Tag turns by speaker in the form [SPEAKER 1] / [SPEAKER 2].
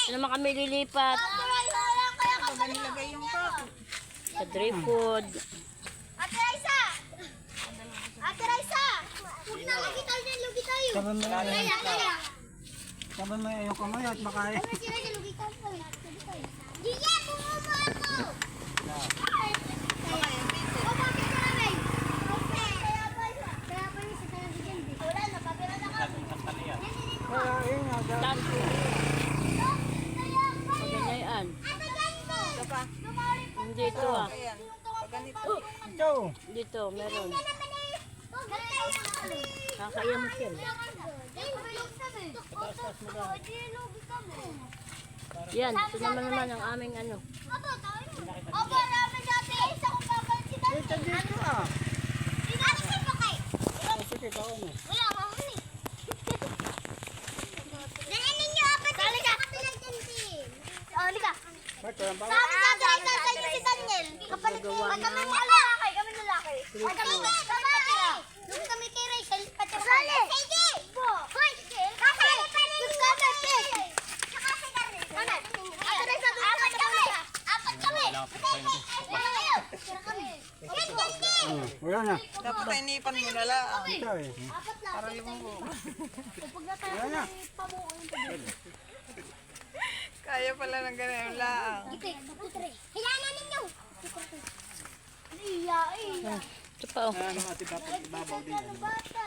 [SPEAKER 1] Ano naman kami lilipat?
[SPEAKER 2] Ba nilagay yung cup?
[SPEAKER 1] Sa dry food.
[SPEAKER 3] Ate Raisa! Ate Raisa! Huwag na, lugi tayo dyan, lugi tayo.
[SPEAKER 4] Sabi mo yan.
[SPEAKER 3] Kaya, kaya.
[SPEAKER 4] Sabi mo yung kamay at makain.
[SPEAKER 3] Ano sila dyan, lugi tayo. Lugi tayo. Gigi, bumubo ako! O, bakit ka namin? Kaya pa yung sa tayo dyan. Wala, napapira na kami.
[SPEAKER 4] Kaya yun nga.
[SPEAKER 1] Tapo. Paganayan.
[SPEAKER 3] Ate, ganito!
[SPEAKER 2] Ito pa.
[SPEAKER 1] Hindi ito ah.
[SPEAKER 2] Ayan. Pag ganito.
[SPEAKER 4] Ito.
[SPEAKER 1] Dito, meron.
[SPEAKER 3] Kaya
[SPEAKER 1] Kakayamot yan. Yan, ito naman ang aming ano.
[SPEAKER 3] Opo, ramen dati. Isa kong babalik si Dante.
[SPEAKER 4] Ito dito ah.
[SPEAKER 3] Ano si Pakay?
[SPEAKER 4] Sige, kaon mo.
[SPEAKER 3] Wala akong huli. Dalhin ninyo, apat yung kapilang tintin. Oh, liga.
[SPEAKER 4] Ba't walang
[SPEAKER 3] Sa
[SPEAKER 4] bawa?
[SPEAKER 3] amin sa inyo si Daniel. Kapalit ko. Kami lalaki, kami lalaki. Kami babae. Doon kami kay Rachel. Kasali. Sige. Hoy. Kasali pa rin. Gusto kami. Saka si Daniel. Ano? Apat kami. Apat kami. Wala kayo. Tira kami. Yan, Daniel.
[SPEAKER 4] Wala na.
[SPEAKER 2] Dapat inipan mo na lang.
[SPEAKER 4] Ito eh.
[SPEAKER 3] Apat lang.
[SPEAKER 2] Para lumabo.
[SPEAKER 4] Wala na.
[SPEAKER 2] Kaya pala ng ganyan lang.
[SPEAKER 3] Hilanan ninyo. Iya.
[SPEAKER 1] Ito pa oh.
[SPEAKER 4] Ano ati dapat ibabaw din.
[SPEAKER 3] Bata.